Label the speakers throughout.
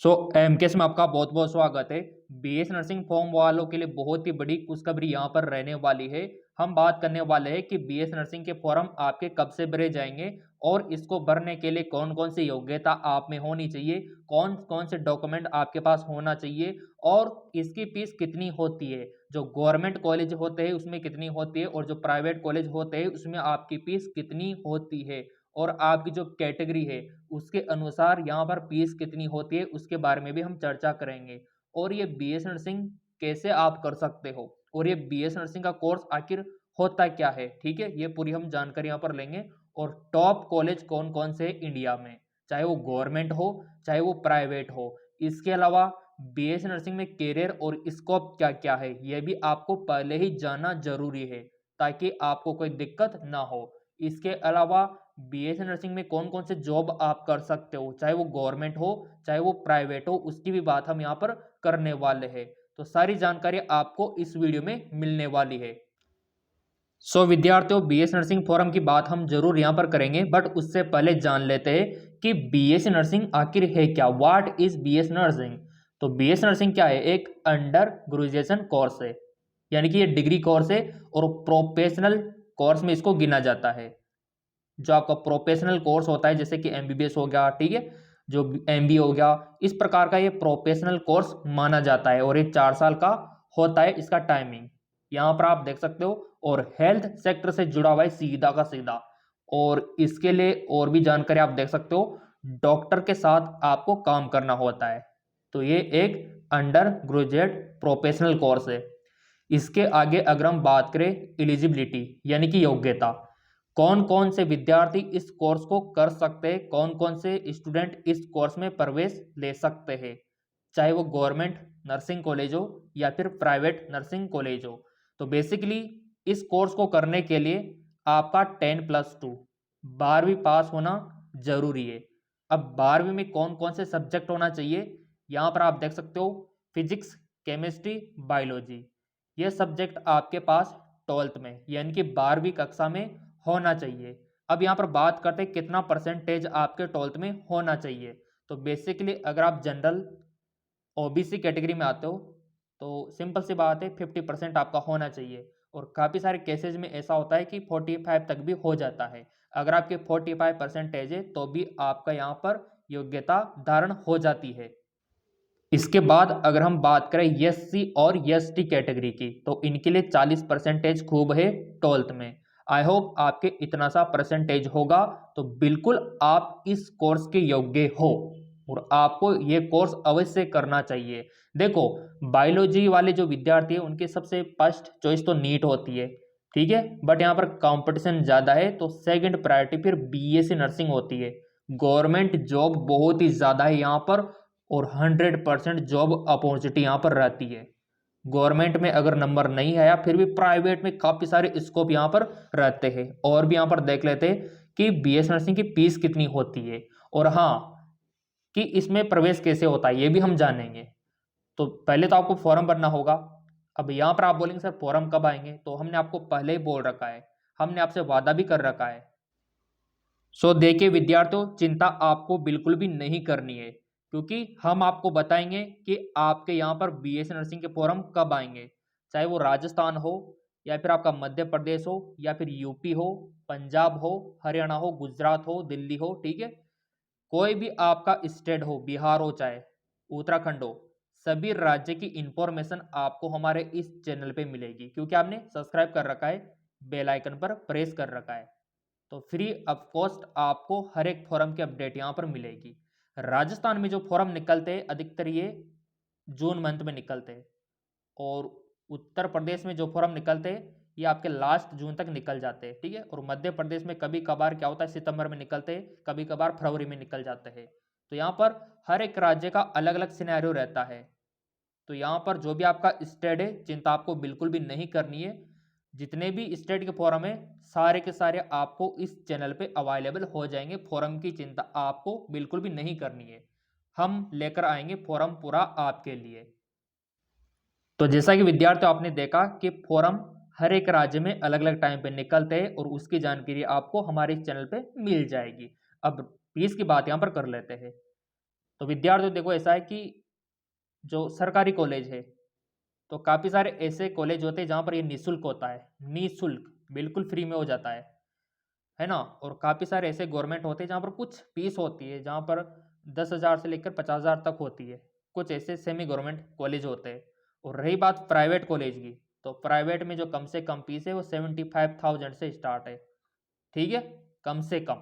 Speaker 1: MKS में आपका बहुत बहुत स्वागत है। बीएस नर्सिंग फॉर्म वालों के लिए बहुत ही बड़ी खुशखबरी यहाँ पर रहने वाली है। हम बात करने वाले हैं कि बीएस नर्सिंग के फॉर्म आपके कब से भरे जाएंगे और इसको भरने के लिए कौन कौन सी योग्यता आप में होनी चाहिए, कौन कौन से डॉक्यूमेंट आपके पास होना चाहिए और इसकी फीस कितनी होती है। जो गवर्नमेंट कॉलेज होते हैं उसमें कितनी होती है और जो प्राइवेट कॉलेज होते हैं उसमें आपकी फीस कितनी होती है और आपकी जो कैटेगरी है उसके अनुसार यहाँ पर फीस कितनी होती है उसके बारे में भी हम चर्चा करेंगे। और ये बीएस नर्सिंग कैसे आप कर सकते हो और ये बीएस नर्सिंग का कोर्स आखिर होता क्या है, ठीक है, ये पूरी हम जानकारी यहाँ पर लेंगे। और टॉप कॉलेज कौन कौन से इंडिया में, चाहे वो गवर्नमेंट हो चाहे वो प्राइवेट हो। इसके अलावा बीएस नर्सिंग में कैरियर और स्कोप क्या क्या है यह भी आपको पहले ही जानना जरूरी है ताकि आपको कोई दिक्कत ना हो। इसके अलावा बीएस नर्सिंग में कौन कौन से जॉब आप कर सकते हो, चाहे वो गवर्नमेंट हो चाहे वो प्राइवेट हो, उसकी भी बात हम यहाँ पर करने वाले हैं। तो सारी जानकारी आपको इस वीडियो में मिलने वाली है। विद्यार्थियों, बीएस नर्सिंग फॉरम की बात हम जरूर यहाँ पर करेंगे, बट उससे पहले जान लेते हैं कि बीएस नर्सिंग आखिर है क्या। What is BS nursing? तो बीएस नर्सिंग क्या है? एक अंडर ग्रेजुएशन कोर्स है, यानी कि ये डिग्री कोर्स है और प्रोफेशनल कोर्स में इसको गिना जाता है। जो आपका प्रोफेशनल कोर्स होता है जैसे कि एमबीबीएस हो गया, ठीक है, जो एमबी हो गया, इस प्रकार का ये प्रोफेशनल कोर्स माना जाता है और ये 4 साल का होता है इसका टाइमिंग। यहाँ पर आप देख सकते हो और हेल्थ सेक्टर से जुड़ा हुआ है सीधा का सीधा। और इसके लिए और भी जानकारी आप देख सकते हो, डॉक्टर के साथ आपको काम करना होता है। तो ये एक अंडर ग्रेजुएट प्रोफेशनल कोर्स है। इसके आगे अगर हम बात करें एलिजिबिलिटी यानी कि योग्यता, कौन कौन से विद्यार्थी इस कोर्स को कर सकते हैं, कौन कौन से स्टूडेंट इस कोर्स में प्रवेश ले सकते हैं, चाहे वो गवर्नमेंट नर्सिंग कॉलेज हो या फिर प्राइवेट नर्सिंग कॉलेज हो। तो बेसिकली इस कोर्स को करने के लिए आपका 10+2 12वीं पास होना जरूरी है। अब 12वीं में कौन कौन से सब्जेक्ट होना चाहिए, यहाँ पर आप देख सकते हो, फिजिक्स, केमिस्ट्री, बायोलॉजी, ये सब्जेक्ट आपके पास 12th में यानी कि 12वीं कक्षा में होना चाहिए। अब यहाँ पर बात करते हैं कितना परसेंटेज आपके 12th में होना चाहिए। तो बेसिकली अगर आप जनरल ओबीसी कैटेगरी में आते हो तो सिंपल सी बात है 50% आपका होना चाहिए। और काफ़ी सारे केसेज में ऐसा होता है कि 45 तक भी हो जाता है। अगर आपके 45% है तो भी आपका यहाँ पर योग्यता धारण हो जाती है। इसके बाद अगर हम बात करें एससी और एसटी कैटेगरी की, तो इनके लिए 40% खूब है 12th में। आई होप आपके इतना सा परसेंटेज होगा तो बिल्कुल आप इस कोर्स के योग्य हो और आपको ये कोर्स अवश्य करना चाहिए। देखो, बायोलॉजी वाले जो विद्यार्थी हैं उनके सबसे फर्स्ट चॉइस तो नीट होती है, ठीक है, बट यहाँ पर कंपटीशन ज़्यादा है तो सेकंड प्रायोरिटी फिर बीएससी नर्सिंग होती है। गवर्नमेंट जॉब बहुत ही ज़्यादा है यहाँ पर और 100% जॉब अपॉर्चुनिटी यहाँ पर रहती है। गवर्नमेंट में अगर नंबर नहीं आया फिर भी प्राइवेट में काफ़ी सारे स्कोप यहाँ पर रहते हैं। और भी यहाँ पर देख लेते हैं कि बीएस नर्सिंग की फीस कितनी होती है और हाँ, कि इसमें प्रवेश कैसे होता है ये भी हम जानेंगे। तो पहले तो आपको फॉर्म भरना होगा। अब यहाँ पर आप बोलेंगे सर फॉर्म कब आएंगे, तो हमने आपको पहले ही बोल रखा है, हमने आपसे वादा भी कर रखा है। देखिए विद्यार्थियों, चिंता आपको बिल्कुल भी नहीं करनी है क्योंकि हम आपको बताएंगे कि आपके यहाँ पर बीएस नर्सिंग के फॉर्म कब आएंगे। चाहे वो राजस्थान हो या फिर आपका मध्य प्रदेश हो या फिर यूपी हो, पंजाब हो, हरियाणा हो, गुजरात हो, दिल्ली हो, ठीक है, कोई भी आपका स्टेट हो, बिहार हो चाहे उत्तराखंड हो, सभी राज्य की इंफॉर्मेशन आपको हमारे इस चैनल पे मिलेगी क्योंकि आपने सब्सक्राइब कर रखा है, बेल आइकन पर प्रेस कर रखा है। तो फ्री ऑफ कॉस्ट आपको हर एक फॉरम की अपडेट यहाँ पर मिलेगी। राजस्थान में जो फॉरम निकलते हैं अधिकतर ये जून मंथ में निकलते हैं और उत्तर प्रदेश में जो फॉरम निकलते हैं ये आपके लास्ट जून तक निकल जाते हैं, ठीक है। और मध्य प्रदेश में कभी कभार क्या होता है सितंबर में निकलते हैं, कभी कभार फरवरी में निकल जाते हैं। तो यहाँ पर हर एक राज्य का अलग अलग सिनेरियो रहता है। तो यहाँ पर जो भी आपका स्टेट है चिंता आपको बिल्कुल भी नहीं करनी है। जितने भी स्टेट के फॉरम है सारे के सारे आपको इस चैनल पे अवेलेबल हो जाएंगे। फॉरम की चिंता आपको बिल्कुल भी नहीं करनी है, हम लेकर आएंगे फॉरम पूरा आपके लिए। तो जैसा कि विद्यार्थियों आपने देखा कि फॉरम हर एक राज्य में अलग अलग टाइम पे निकलते हैं और उसकी जानकारी आपको हमारे इस चैनल पे मिल जाएगी। अब फीस की बात यहाँ पर कर लेते हैं। तो विद्यार्थियों देखो ऐसा है कि जो सरकारी कॉलेज है तो काफ़ी सारे ऐसे कॉलेज होते हैं जहाँ पर ये निःशुल्क होता है, निःशुल्क बिल्कुल फ्री में हो जाता है ना। और काफ़ी सारे ऐसे गवर्नमेंट होते हैं जहाँ पर कुछ फीस होती है, जहाँ पर 10,000 से लेकर 50,000 तक होती है। कुछ ऐसे सेमी गवर्नमेंट कॉलेज होते हैं। और रही बात प्राइवेट कॉलेज की, तो प्राइवेट में जो कम से कम फीस है वो 75,000 से स्टार्ट है, ठीक है, कम से कम।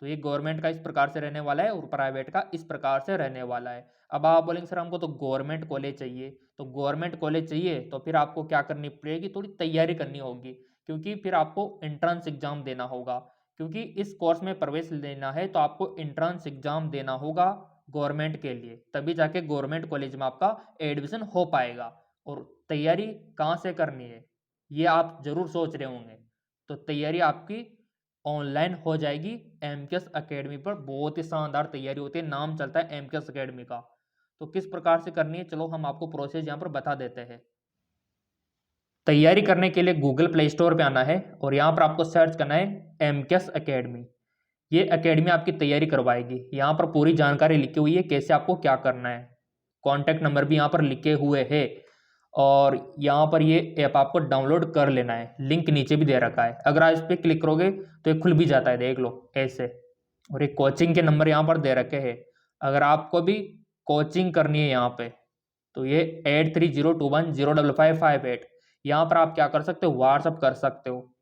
Speaker 1: तो ये गवर्नमेंट का इस प्रकार से रहने वाला है और प्राइवेट का इस प्रकार से रहने वाला है। अब आप बोलेंगे सर हमको तो गवर्नमेंट कॉलेज चाहिए, तो गवर्नमेंट कॉलेज चाहिए तो फिर आपको क्या करनी पड़ेगी, थोड़ी तैयारी करनी होगी, क्योंकि फिर आपको एंट्रेंस एग्जाम देना होगा। क्योंकि इस कोर्स में प्रवेश लेना है तो आपको एंट्रेंस एग्जाम देना होगा गवर्नमेंट के लिए, तभी जाके गवर्नमेंट कॉलेज में आपका एडमिशन हो पाएगा। और तैयारी कहाँ से करनी है ये आप जरूर सोच रहे होंगे। तो तैयारी आपकी ऑनलाइन हो जाएगी एमकेएस एकेडमी पर। बहुत ही शानदार तैयारी होती है, नाम चलता है एमकेएस एकेडमी का। तो किस प्रकार से करनी है चलो हम आपको प्रोसेस यहाँ पर बता देते हैं। तैयारी करने के लिए गूगल प्ले स्टोर पे आना है और यहाँ पर आपको सर्च करना है एमकेएस एकेडमी। ये एकेडमी आपकी तैयारी करवाएगी। यहाँ पर पूरी जानकारी लिखी हुई है कैसे आपको क्या करना है, कॉन्टैक्ट नंबर भी यहाँ पर लिखे हुए हैं। और यहाँ पर ये ऐप आपको डाउनलोड कर लेना है, लिंक नीचे भी दे रखा है। अगर आप इस पर क्लिक करोगे तो ये खुल भी जाता है, देख लो ऐसे। और एक कोचिंग के नंबर यहाँ पर दे रखे हैं। अगर आपको भी कोचिंग करनी है यहाँ पे तो ये 8302105558, यहाँ पर आप क्या कर सकते हो, व्हाट्सअप कर सकते हो।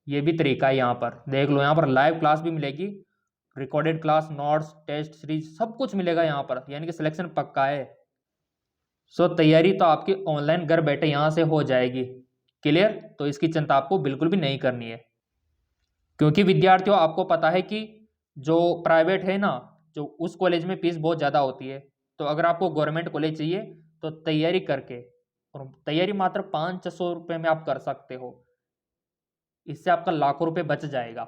Speaker 1: ये भी तरीका है, यहाँ पर देख लो। यहाँ पर लाइव क्लास भी मिलेगी, recorded class, notes, test series सब कुछ मिलेगा यहाँ पर, यानी कि सिलेक्शन पक्का है। सो तैयारी तो आपकी ऑनलाइन घर बैठे यहाँ से हो जाएगी, क्लियर। तो इसकी चिंता आपको बिल्कुल भी नहीं करनी है, क्योंकि विद्यार्थियों आपको पता है कि जो प्राइवेट है ना, जो उस कॉलेज में फीस बहुत ज़्यादा होती है। तो अगर आपको गवर्नमेंट कॉलेज चाहिए तो तैयारी करके, और तैयारी मात्र 500 रुपये में आप कर सकते हो। इससे आपका लाखों रुपए बच जाएगा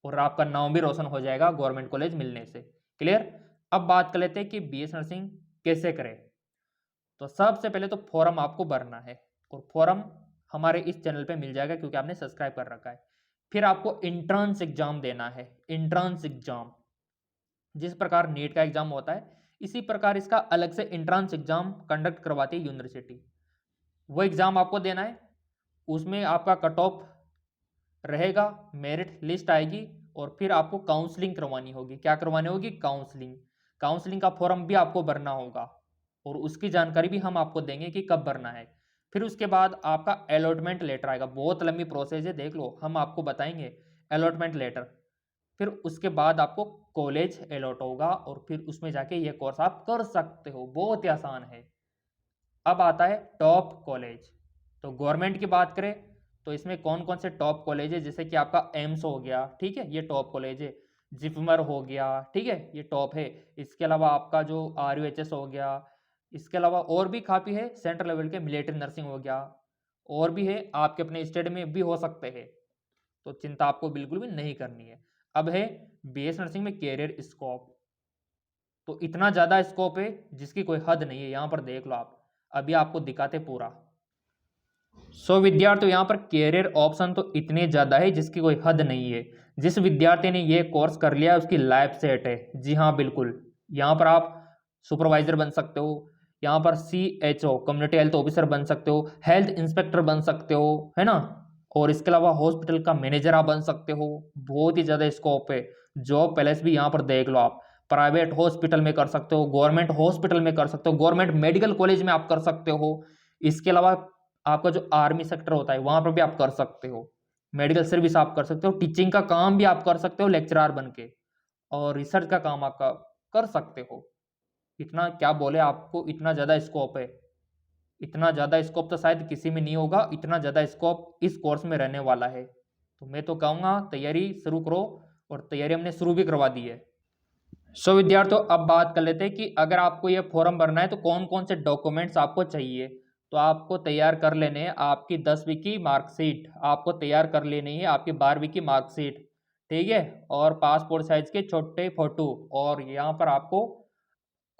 Speaker 1: और आपका नाम भी रोशन हो जाएगा गवर्नमेंट कॉलेज मिलने से, क्लियर। अब बात कर लेते हैं कि बीएस नर्सिंग कैसे करें। तो सबसे पहले तो फॉर्म आपको भरना है, और फॉर्म हमारे इस चैनल पे मिल जाएगा क्योंकि आपने सब्सक्राइब कर रखा है। फिर आपको एंट्रेंस एग्जाम देना है, एंट्रेंस एग्जाम। जिस प्रकार नीट का एग्जाम होता है इसी प्रकार इसका अलग से एंट्रेंस एग्जाम कंडक्ट करवाती है यूनिवर्सिटी। वो एग्जाम आपको देना है, उसमें आपका कट ऑफ रहेगा, मेरिट लिस्ट आएगी, और फिर आपको काउंसलिंग करवानी होगी। क्या करवानी होगी, काउंसलिंग। काउंसलिंग का फॉर्म भी आपको भरना होगा और उसकी जानकारी भी हम आपको देंगे कि कब भरना है। फिर उसके बाद आपका अलॉटमेंट लेटर आएगा, बहुत लंबी प्रोसेस है, देख लो हम आपको बताएंगे अलॉटमेंट लेटर। फिर उसके बाद आपको कॉलेज अलॉट होगा और फिर उसमें जाके ये कोर्स आप कर सकते हो, बहुत ही आसान है। अब आता है टॉप कॉलेज। तो गवर्नमेंट की बात करें तो इसमें कौन कौन से टॉप कॉलेज है, जैसे कि आपका एम्स हो गया, ठीक है, ये टॉप कॉलेज है। जिपमर हो गया, ठीक है, ये टॉप है। इसके अलावा आपका जो RUHS हो गया, इसके अलावा और भी काफ़ी है, सेंट्रल लेवल के मिलिट्री नर्सिंग हो गया, और भी है, आपके अपने स्टेट में भी हो सकते हैं। तो चिंता आपको बिल्कुल भी नहीं करनी है। अब है बीएस नर्सिंग में कैरियर स्कोप। तो इतना ज़्यादा स्कोप है जिसकी कोई हद नहीं है, यहाँ पर देख लो आप, अभी आपको दिखाते पूरा। विद्यार्थियों यहाँ पर कैरियर ऑप्शन तो इतने ज़्यादा है जिसकी कोई हद नहीं है। जिस विद्यार्थी ने ये कोर्स कर लिया उसकी लाइफ सेट है, जी हाँ बिल्कुल। यहाँ पर आप सुपरवाइजर बन सकते हो, यहाँ पर CHO कम्युनिटी हेल्थ ऑफिसर बन सकते हो, हेल्थ इंस्पेक्टर बन सकते हो, है ना। और इसके अलावा हॉस्पिटल का मैनेजर आप बन सकते हो, बहुत ही ज़्यादा स्कोप है। जॉब पैलेस भी यहाँ पर देख लो आप, प्राइवेट हॉस्पिटल में कर सकते हो, गवर्नमेंट हॉस्पिटल में कर सकते हो, गवर्नमेंट मेडिकल कॉलेज में आप कर सकते हो। इसके अलावा आपका जो आर्मी सेक्टर होता है वहां पर भी आप कर सकते हो, मेडिकल सर्विस आप कर सकते हो, टीचिंग का काम भी आप कर सकते हो लेक्चरर बन के, और रिसर्च का काम आपका कर सकते हो। इतना क्या बोले आपको, इतना ज़्यादा स्कोप है। इतना ज़्यादा स्कोप तो शायद किसी में नहीं होगा, इतना ज़्यादा स्कोप इस कोर्स में रहने वाला है। तो मैं तो कहूँगा तैयारी शुरू करो, और तैयारी हमने शुरू भी करवा दी है। विद्यार्थियों अब बात कर लेते हैं कि अगर आपको ये फॉर्म भरना है तो कौन कौन से डॉक्यूमेंट्स आपको चाहिए। तो आपको तैयार कर लेने हैं आपकी 10वीं की मार्कशीट, आपको तैयार कर लेनी है आपकी 12वीं की मार्कशीट, ठीक है, और पासपोर्ट साइज के छोटे फोटो, और यहाँ पर आपको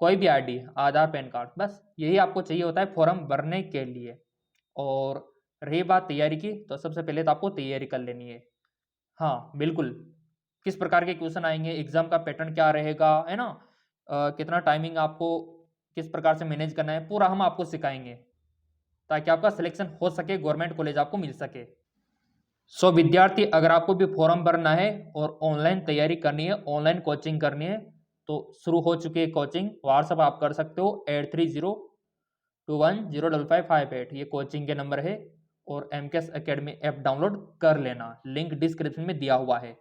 Speaker 1: कोई भी ID, आधार, पैन कार्ड, बस यही आपको चाहिए होता है फॉर्म भरने के लिए। और रही बात तैयारी की, तो सबसे पहले तो आपको तैयारी कर लेनी है। हाँ बिल्कुल, किस प्रकार के क्वेश्चन आएंगे, एग्जाम का पैटर्न क्या रहेगा, है ना, कितना टाइमिंग आपको किस प्रकार से मैनेज करना है, पूरा हम आपको सिखाएंगे ताकि आपका सिलेक्शन हो सके, गवर्नमेंट कॉलेज आपको मिल सके। सो विद्यार्थी, अगर आपको भी फॉर्म भरना है और ऑनलाइन तैयारी करनी है, ऑनलाइन कोचिंग करनी है, तो शुरू हो चुकी है कोचिंग। व्हाट्सअप आप कर सकते हो 8302105558, ये कोचिंग के नंबर है। और एमकेएस एकेडमी ऐप डाउनलोड कर लेना, लिंक डिस्क्रिप्शन में दिया हुआ है।